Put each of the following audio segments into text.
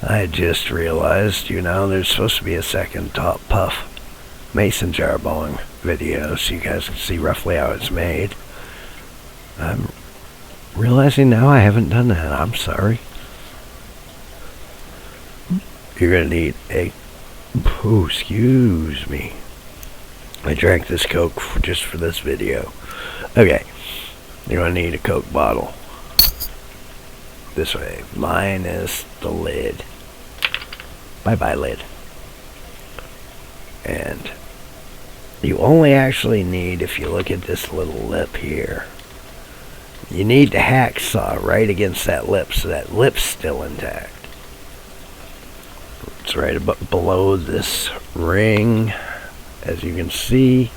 I just realized, there's supposed to be a second top puff mason jar bong video so you guys can see roughly how it's made. I'm realizing now I haven't done that. I'm sorry. You're going to need excuse me. I drank this Coke just for this video. Okay. You're going to need a Coke bottle. This way. Minus the lid. Bye-bye, lid. And you only actually need, if you look at this little lip here, you need to hacksaw right against that lip so that lip's still intact. It's right below this ring, as you can see.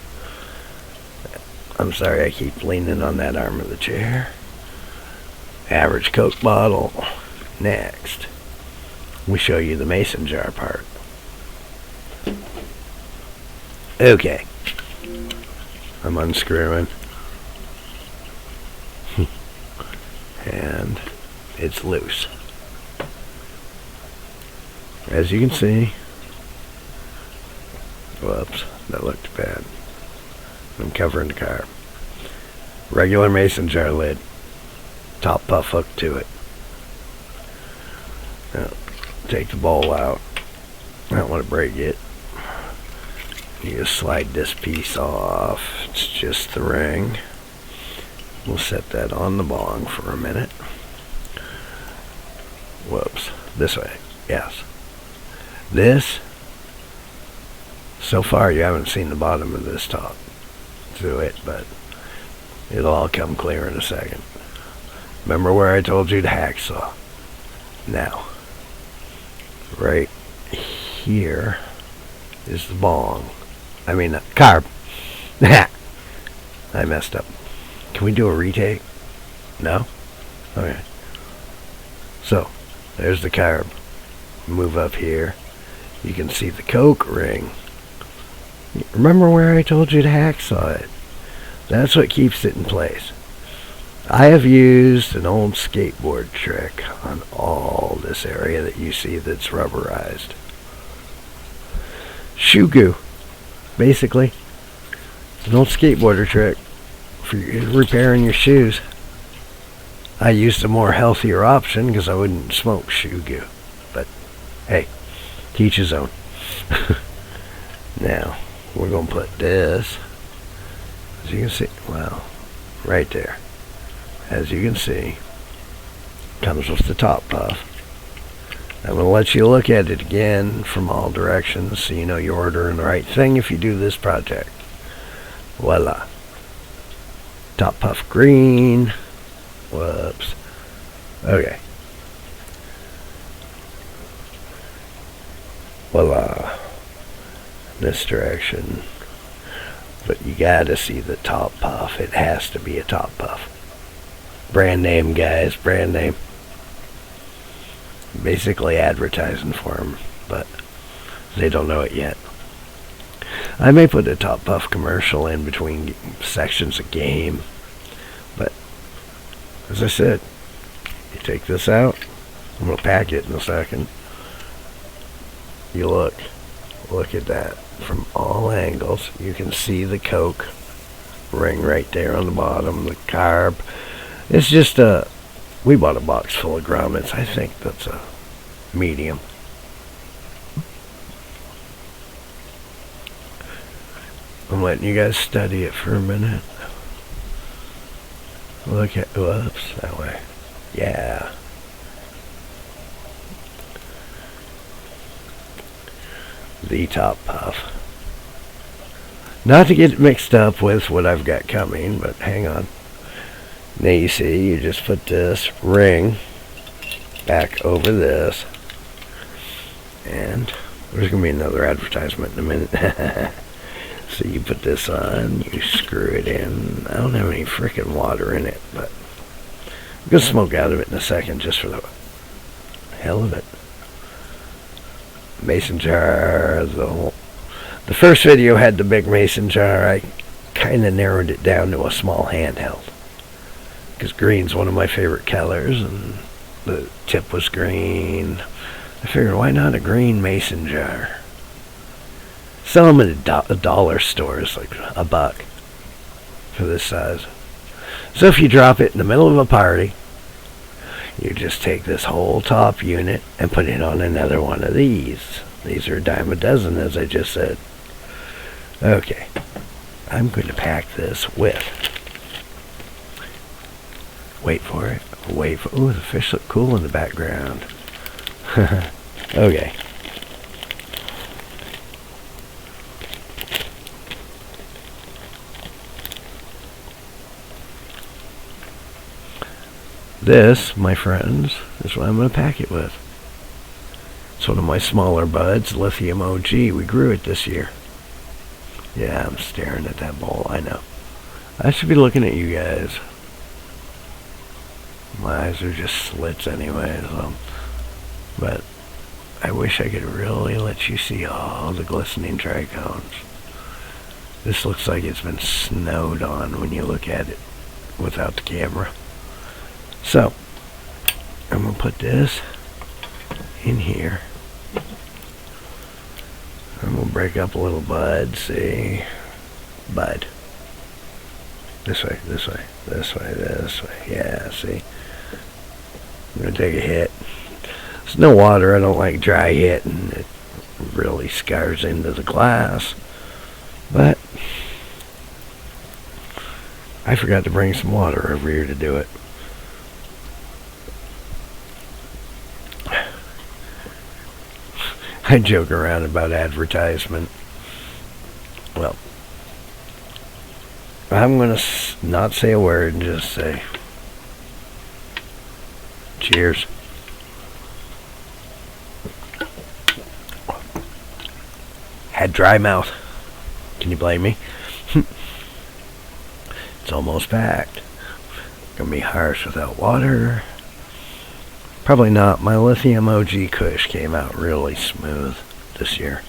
I'm sorry, I keep leaning on that arm of the chair. Average Coke bottle. Next, we show you the mason jar part. Okay. I'm unscrewing. And it's loose. As you can see, whoops, that looked bad. I'm covering the carb. Regular mason jar lid. Top puff hook to it. Now, take the bowl out. I don't want to break it. You just slide this piece off. It's just the ring. We'll set that on the bong for a minute. Whoops. This way. Yes. This, so far you haven't seen the bottom of this top to it, but it'll all come clear in a second. Remember where I told you to hacksaw? Now, right here is the bong. I mean, carb. I messed up. Can we do a retake? No? Okay. So, there's the carb. Move up here. You can see the Coke ring. Remember where I told you to hacksaw it? That's what keeps it in place. I have used an old skateboard trick on all this area that you see that's rubberized. Shoe goo, basically. It's an old skateboarder trick for repairing your shoes. I used a more healthier option because I wouldn't smoke shoe goo. But, hey, teach his own. Now, we're going to put this, as you can see, well, right there. As you can see, comes with the top puff. I'm going to let you look at it again from all directions so you know you're ordering the right thing if you do this project. Voila. Top puff green. Whoops. Okay. Voila. This direction. But you gotta see the top puff. It has to be a top puff. Brand name, guys. Brand name. Basically advertising for them, but they don't know it yet. I may put a top puff commercial in between sections of game, but as I said, you take this out. I'm going to pack it in a second. You look at that from all angles. You can see the Coke ring right there on the bottom, the carb. It's just we bought a box full of grommets. I think that's a medium. I'm letting you guys study it for a minute. Look at, whoops, that way. Yeah. The top puff. Not to get mixed up with what I've got coming, but hang on. Now you see, you just put this ring back over this, and there's going to be another advertisement in a minute. So you put this on, you screw it in. I don't have any freaking water in it, but I'm going to smoke out of it in a second just for the hell of it. Mason jar, the first video had the big mason jar. I kind of narrowed it down to a small handheld because green's one of my favorite colors, and the tip was green. I figured, why not a green mason jar? Sell them at a dollar stores, like $1 for this size. So if you drop it in the middle of a party, you just take this whole top unit and put it on another one of these. These are a dime a dozen, as I just said. Okay, I'm going to pack this with. Wait for it. Ooh, the fish look cool in the background. Okay. This, my friends, is what I'm going to pack it with. It's one of my smaller buds, Lithium OG. We grew it this year. Yeah, I'm staring at that bowl, I know. I should be looking at you guys. My eyes are just slits anyway, so. But I wish I could really let you see all the glistening trichomes. This looks like it's been snowed on when you look at it without the camera. So, I'm going to put this in here. I'm going to break up a little bud, see? Bud. This way, this way, this way, this way. Yeah, see? I'm going to take a hit. There's no water. I don't like dry hit, and it really scars into the glass. But I forgot to bring some water over here to do it. I joke around about advertisement. Well, I'm going to not say a word and just say cheers. Had dry mouth. Can you blame me? It's almost packed. Gonna be harsh without water. Probably not. My Lithium OG Kush came out really smooth this year.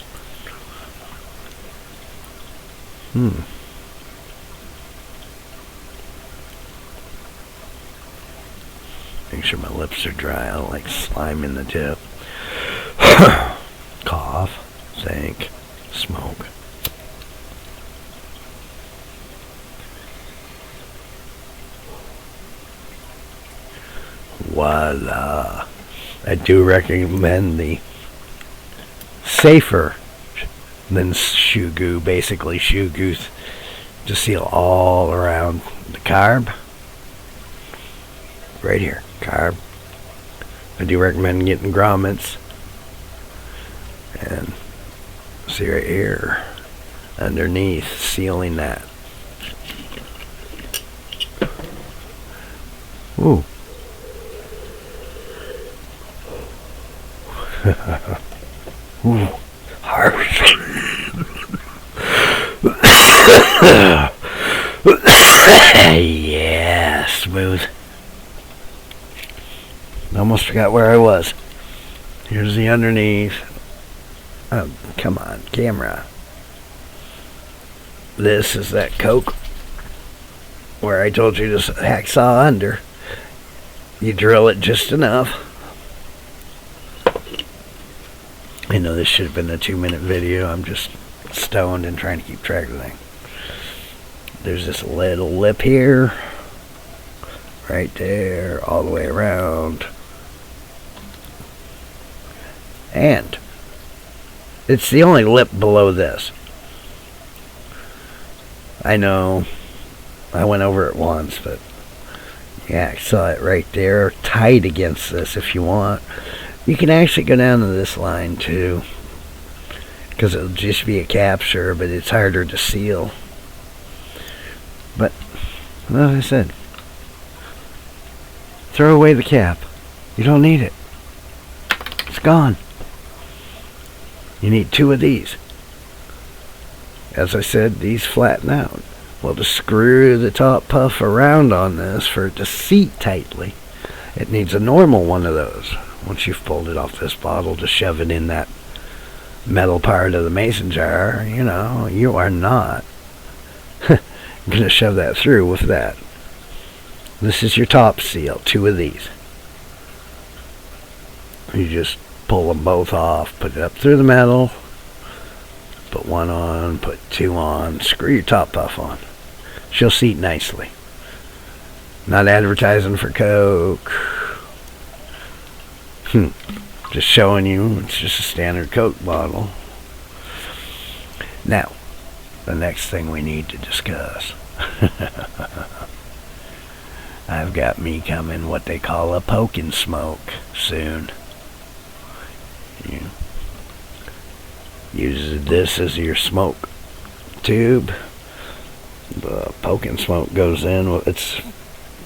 Make sure my lips are dry. I don't like slime in the tip. Cough. Think. Smoke. Voila. I do recommend the safer than shoe goo, basically shoe goo, to seal all around the carb. Right here, carb. I do recommend getting grommets. And see right here, underneath, sealing that. Ooh. Ooh, harsh. Yeah, smooth. Almost forgot where I was. Here's the underneath. Oh, come on, camera. This is that Coke where I told you to hacksaw under. You drill it just enough. I know this should have been a 2-minute video. I'm just stoned and trying to keep track of things. There's this little lip here. Right there. All the way around. And it's the only lip below this. I know I went over it once, but yeah, I saw it right there. Tight against this if you want. You can actually go down to this line too, because it'll just be a capture, but it's harder to seal. But, like I said, throw away the cap. You don't need it. It's gone. You need 2 of these. As I said, these flatten out. Well, to screw the top puff around on this for it to seat tightly, it needs a normal one of those. Once you've pulled it off this bottle to shove it in that metal part of the mason jar, you know, you are not going to shove that through with that. This is your top seal, 2 of these. You just pull them both off, put it up through the metal, put one on, put two on, screw your top puff on. She'll seat nicely. Not advertising for Coke. Just showing you it's just a standard Coke bottle. Now, the next thing we need to discuss. I've got me coming what they call a poke and smoke soon. You use this as your smoke tube. The poke and smoke goes in. It's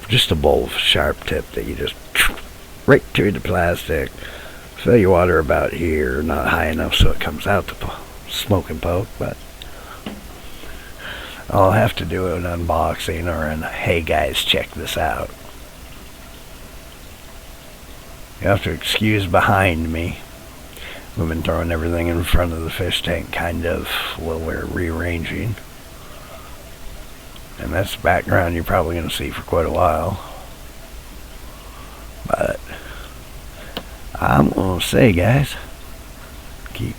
just a bowl of sharp tip that you just right through the plastic. Fill your water about here, not high enough so it comes out to smoke and poke, but I'll have to do an unboxing or an hey guys check this out. You have to excuse behind me. We've been throwing everything in front of the fish tank kind of while we're rearranging. And that's the background you're probably going to see for quite a while. But I'm going to say, guys, keep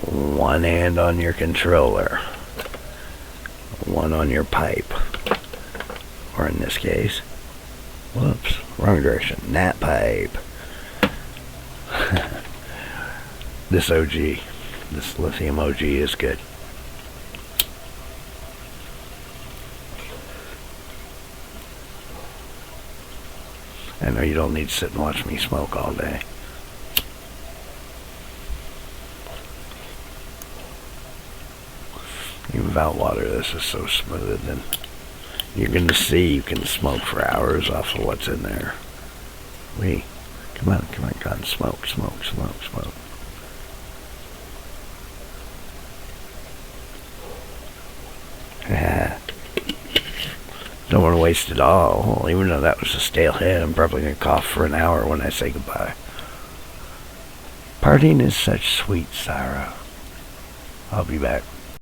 one hand on your controller, one on your pipe, or in this case, whoops, wrong direction, that pipe. This lithium OG is good. I know you don't need to sit and watch me smoke all day. Even without water, this is so smooth, and you're going to see you can smoke for hours off of what's in there. Come on, smoke. Don't want to waste it all. Well, even though that was a stale hit, I'm probably going to cough for an hour when I say goodbye. Parting is such sweet sorrow. I'll be back.